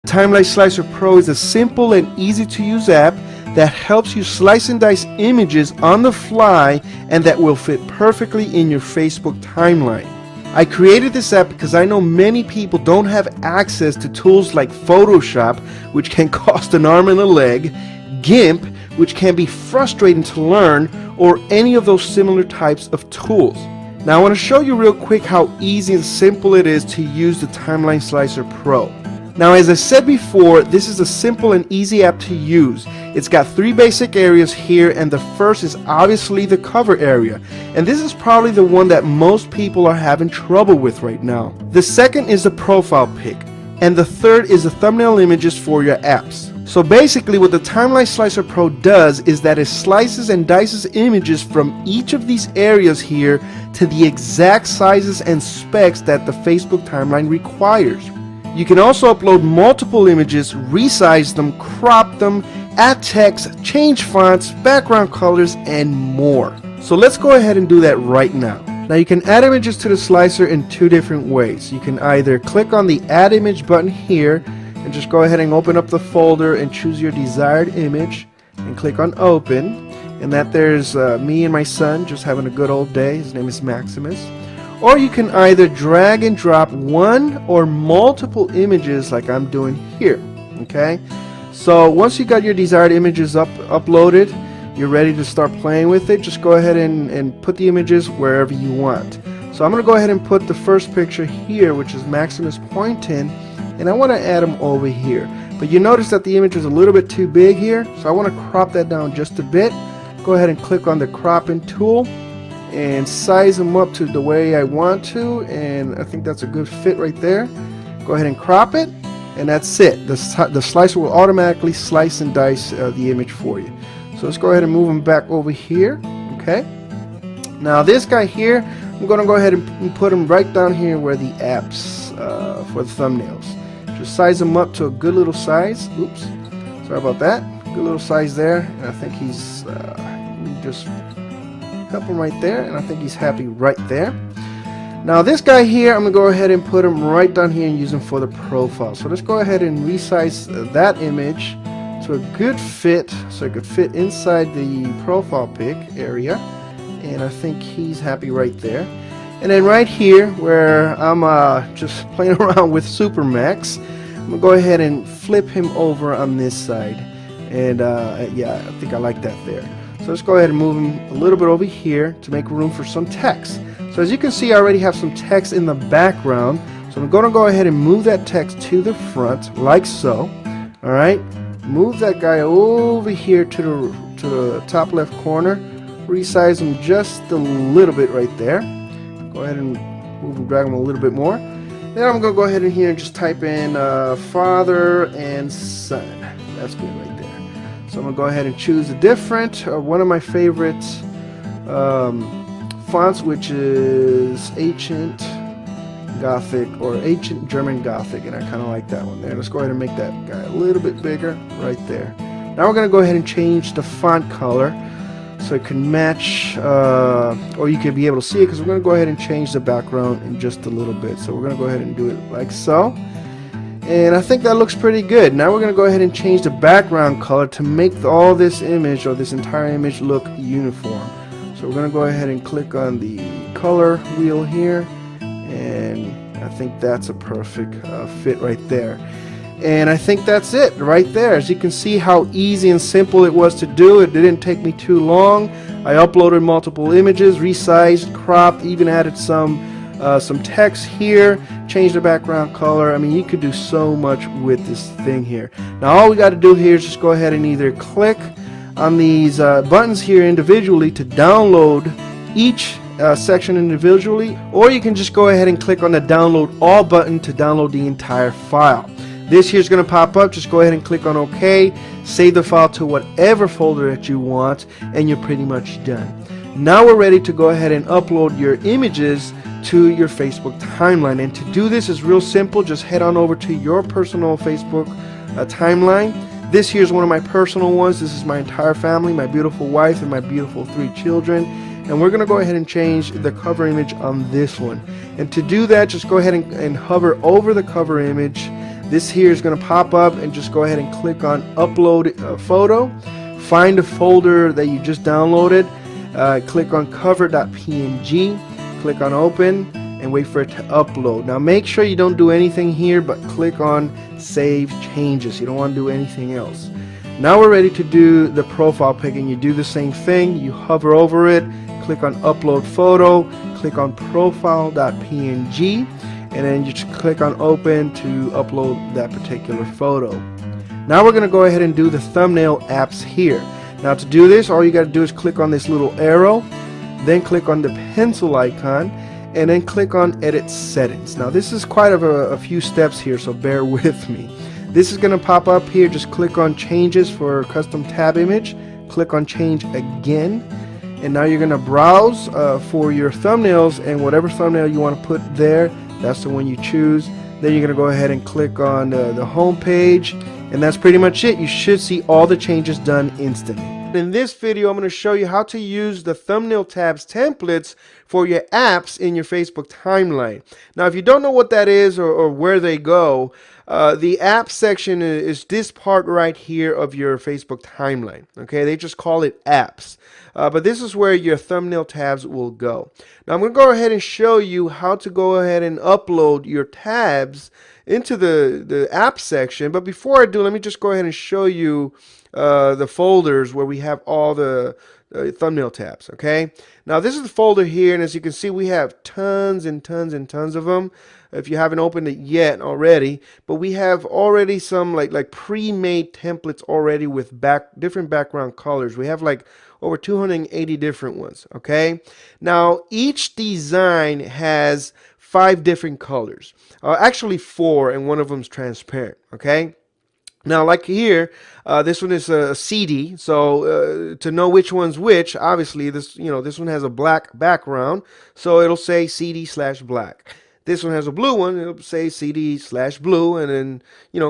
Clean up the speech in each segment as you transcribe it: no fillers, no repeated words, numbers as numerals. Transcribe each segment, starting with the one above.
Timeline Slicer Pro is a simple and easy to use app that helps you slice and dice images on the fly and that will fit perfectly in your Facebook timeline. I created this app because I know many people don't have access to tools like Photoshop, which can cost an arm and a leg, GIMP, which can be frustrating to learn, or any of those similar types of tools. Now I want to show you real quick how easy and simple it is to use the Timeline Slicer Pro. Now, as I said before, this is a simple and easy app to use. It's got 3 basic areas here, and the first is obviously the cover area. And this is probably the one that most people are having trouble with right now. The second is the profile pic. And the third is the thumbnail images for your apps. So basically what the Timeline Slicer Pro does is that it slices and dices images from each of these areas here to the exact sizes and specs that the Facebook timeline requires. You can also upload multiple images, resize them, crop them, add text, change fonts, background colors, and more. So let's go ahead and do that right now. Now you can add images to the slicer in 2 different ways. You can either click on the Add Image button here and just go ahead and open up the folder and choose your desired image and click on Open. And that there's me and my son just having a good old day. His name is Maximus. Or you can either drag and drop one or multiple images like I'm doing here. Okay, so once you got your desired images uploaded, you're ready to start playing with it. Just go ahead and put the images wherever you want. So I'm going to go ahead and put the first picture here, which is Maximus pointing, and I want to add him over here. But you notice that the image is a little bit too big here, so I want to crop that down just a bit. Go ahead and click on the cropping tool and size them up to the way I want to, and I think that's a good fit right there. Go ahead and crop it, and that's it. The slicer will automatically slice and dice the image for you. So let's go ahead and move him back over here. Okay, now this guy here, I'm going to go ahead and put him right down here where the apps for the thumbnails. Just size him up to a good little size. Oops, sorry about that. Good little size there, and I think he's just help him right there, and I think he's happy right there. Now this guy here, I'm gonna go ahead and put him right down here and use him for the profile. So let's go ahead and resize that image to a good fit so it could fit inside the profile pic area, and I think he's happy right there. And then right here where I'm just playing around with Supermax, I'm gonna go ahead and flip him over on this side, and yeah, I think I like that there. So let's go ahead and move him a little bit over here to make room for some text. So as you can see, I already have some text in the background. So I'm going to go ahead and move that text to the front, like so. All right, move that guy over here to the top left corner. Resize him just a little bit right there. Go ahead and move and drag him a little bit more. Then I'm going to go ahead in here and just type in father and son. That's good right there. So I'm going to go ahead and choose a different, one of my favorite fonts, which is Ancient Gothic or Ancient German Gothic, and I kind of like that one there. Let's go ahead and make that guy a little bit bigger right there. Now we're going to go ahead and change the font color so it can match, or you can be able to see it, because we're going to go ahead and change the background in just a little bit. So we're going to go ahead and do it like so. And I think that looks pretty good. Now we're going to go ahead and change the background color to make all this image, or this entire image, look uniform. So we're going to go ahead and click on the color wheel here, and I think that's a perfect fit right there. And I think that's it right there. As you can see how easy and simple it was to do. It didn't take me too long. I uploaded multiple images, resized, cropped, even added some text here, change the background color. I mean, you could do so much with this thing here. Now all we got to do here is just go ahead and either click on these buttons here individually to download each section individually, or you can just go ahead and click on the download all button to download the entire file. This here is going to pop up. Just go ahead and click on OK, save the file to whatever folder that you want, and you're pretty much done. Now we're ready to go ahead and upload your images to your Facebook timeline. And to do this is real simple. Just head on over to your personal Facebook timeline. This here is one of my personal ones. This is my entire family, my beautiful wife and my beautiful 3 children. And we're going to go ahead and change the cover image on this one. And to do that, just go ahead and hover over the cover image. This here is going to pop up, and just go ahead and click on upload photo. Find the folder that you just downloaded, click on cover.png, click on open, and wait for it to upload. Now make sure you don't do anything here, but click on save changes. You don't want to do anything else. Now we're ready to do the profile pic, and you do the same thing. You hover over it, click on upload photo, click on profile.png, and then you just click on open to upload that particular photo. Now we're going to go ahead and do the thumbnail apps here. Now to do this, all you got to do is click on this little arrow, then click on the pencil icon, and then click on edit settings. Now this is quite a few steps here, so bear with me. This is going to pop up here. Just click on changes for custom tab image, click on change again, and now you're going to browse for your thumbnails, and whatever thumbnail you want to put there, that's the one you choose. Then you're going to go ahead and click on the home page, and that's pretty much it. You should see all the changes done instantly. In this video, I'm going to show you how to use the thumbnail tabs templates for your apps in your Facebook timeline. Now, if you don't know what that is or where they go, the app section is this part right here of your Facebook timeline. Okay, they just call it apps. But this is where your thumbnail tabs will go. Now, I'm going to go ahead and show you how to go ahead and upload your tabs into the app section. But before I do, let me just go ahead and show you the folders where we have all the thumbnail tabs. Okay, now this is the folder here, and as you can see, we have tons and tons and tons of them. If you haven't opened it yet already, but we have already some like pre-made templates already with different background colors. We have like over 280 different ones. Okay, now each design has 5 different colors, actually 4, and one of them is transparent. Okay, now like here, this one is a CD, so to know which one's which, obviously this one has a black background, so it'll say CD/black. This one has a blue one, it'll say CD/blue, and then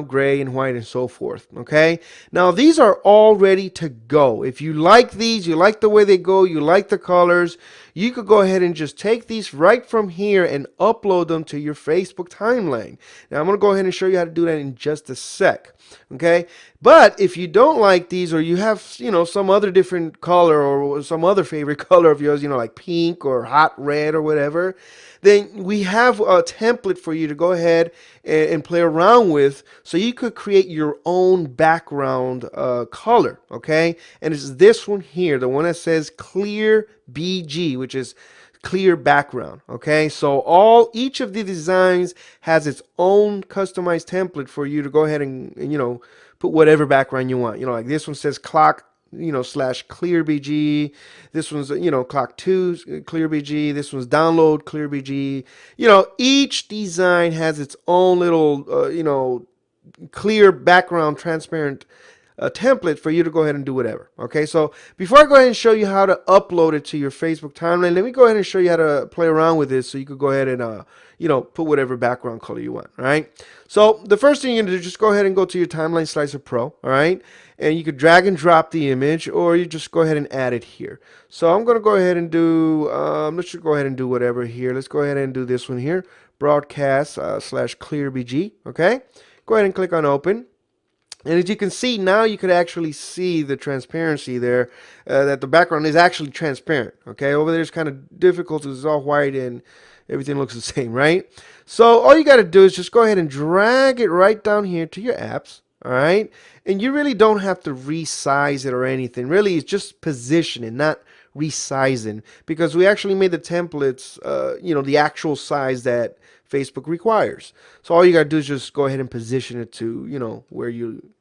gray and white and so forth. Okay, now these are all ready to go. If you like these, you like the way they go, you like the colors, you could go ahead and just take these right from here and upload them to your Facebook timeline. Now I'm going to go ahead and show you how to do that in just a sec. Okay, but if you don't like these, or you have some other different color or some other favorite color of yours, like pink or hot red or whatever, then we have a template for you to go ahead and play around with, so you could create your own background color. Okay, and it's this one here, the one that says clear BG, which is clear background. Okay, so each of the designs has its own customized template for you to go ahead and put whatever background you want. Like this one says clock /clear BG. This one's clock 2 clear BG. This one's download clear BG. Each design has its own little clear background transparent template for you to go ahead and do whatever. Okay, so before I go ahead and show you how to upload it to your Facebook timeline, let me go ahead and show you how to play around with this, so you could go ahead and put whatever background color you want. All right, so the first thing you're gonna do, just go ahead and go to your Timeline Slicer Pro. All right, and you could drag and drop the image, or you just go ahead and add it here. So I'm gonna go ahead and do let's just go ahead and do whatever here. Let's go ahead and do this one here, broadcast /clear BG. Okay, go ahead and click on open. And as you can see, now you could actually see the transparency there, that the background is actually transparent. Okay, over there is kind of difficult because it's all white and everything looks the same, right? So all you got to do is just go ahead and drag it right down here to your apps. All right, and you really don't have to resize it or anything. Really, it's just positioning, not resizing, because we actually made the templates, the actual size that Facebook requires. So all you got to do is just go ahead and position it to,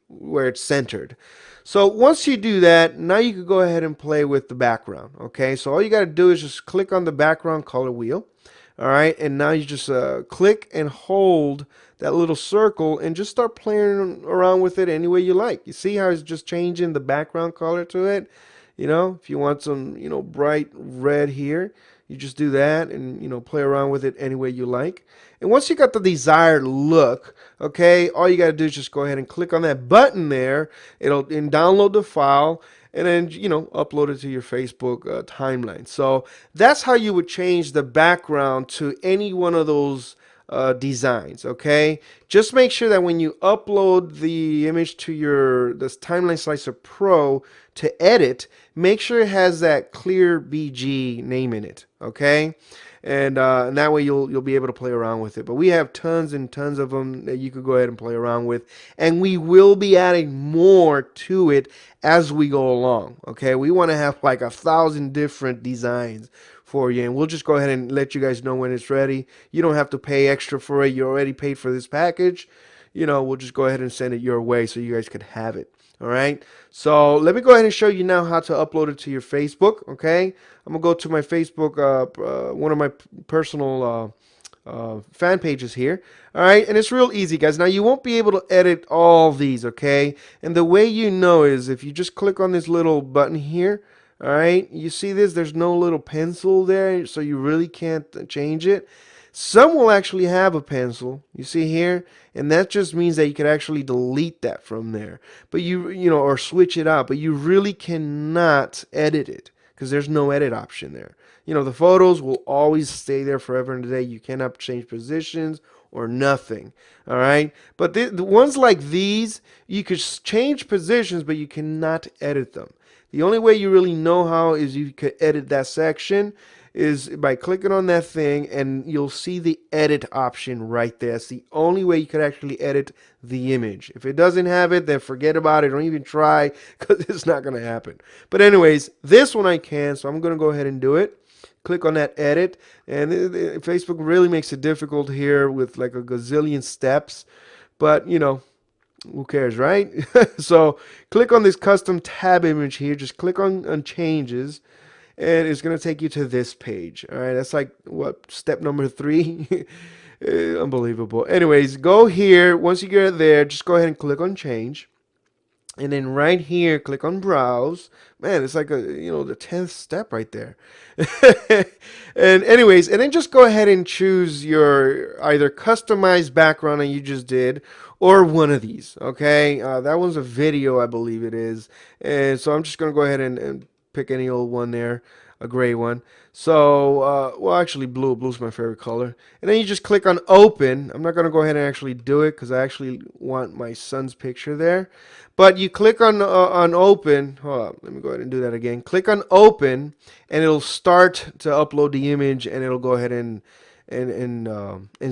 where it's centered. So once you do that, now you can go ahead and play with the background. Okay, so all you got to do is just click on the background color wheel. All right, and now you just click and hold that little circle and just start playing around with it any way you like. You see how it's just changing the background color to it? If you want some, bright red here, you just do that and, play around with it any way you like. And once you got the desired look, okay, all you got to do is just go ahead and click on that button there. It'll download the file, and then, upload it to your Facebook timeline. So that's how you would change the background to any one of those designs. Okay, just make sure that when you upload the image to this Timeline Slicer Pro to edit, make sure it has that clear BG name in it. Okay, and that way you'll be able to play around with it. But we have tons and tons of them that you could go ahead and play around with, and we will be adding more to it as we go along. Okay, we want to have like 1,000 different designs for you, and we'll just go ahead and let you guys know when it's ready. You don't have to pay extra for it. You already paid for this package. We'll just go ahead and send it your way so you guys could have it. All right, so let me go ahead and show you now how to upload it to your Facebook. Okay, I'm gonna go to my Facebook, one of my personal fan pages here. All right, and it's real easy, guys. Now you won't be able to edit all these, okay? And the way you know is if you just click on this little button here. All right, you see this? There's no little pencil there, so you really can't change it. Some will actually have a pencil, you see here, and that just means that you could actually delete that from there. But or switch it out, but you really cannot edit it because there's no edit option there. The photos will always stay there forever and a day. You cannot change positions or nothing. All right, but the ones like these, you could change positions, but you cannot edit them. The only way you really know how is you could edit that section is by clicking on that thing, and you'll see the edit option right there. It's the only way you could actually edit the image. If it doesn't have it, then forget about it. Don't even try, because it's not going to happen. But anyways, this one I can, so I'm going to go ahead and do it. Click on that edit, and Facebook really makes it difficult here with like a gazillion steps, but who cares, right? So click on this custom tab image here. Just click on changes, and it's going to take you to this page. All right, that's like what, step number 3. Unbelievable. Anyways, go here. Once you get there, just go ahead and click on change, and then right here click on browse. Man, it's like the 10th step right there. And anyways, and then just go ahead and choose your either customized background that you just did, or one of these. Okay, that one's a video, I believe it is, and so I'm just gonna go ahead and pick any old one there, a gray one. So well, actually blue's my favorite color. And then you just click on open. I'm not going to go ahead and actually do it because I actually want my son's picture there, but you click on open. Hold on, let me go ahead and do that again. Click on open, and it'll start to upload the image, and it'll go ahead and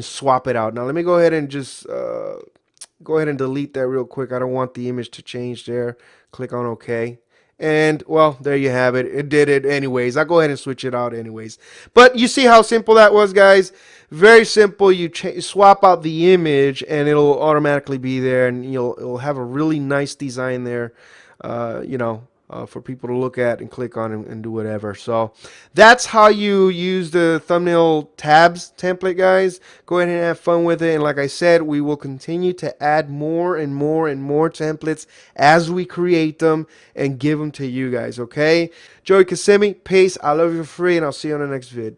swap it out. Now let me go ahead and just go ahead and delete that real quick. I don't want the image to change there. Click on OK. And well, there you have it. It did it anyways. I'll go ahead and switch it out anyways. But you see how simple that was, guys? Very simple. You swap out the image, and it'll automatically be there, and it'll have a really nice design there. For people to look at and click on and do whatever. So that's how you use the thumbnail tabs template, guys. Go ahead and have fun with it. And like I said, we will continue to add more and more and more templates as we create them and give them to you guys, okay? Joey Kissimmee, peace. I love you for free, and I'll see you on the next vid.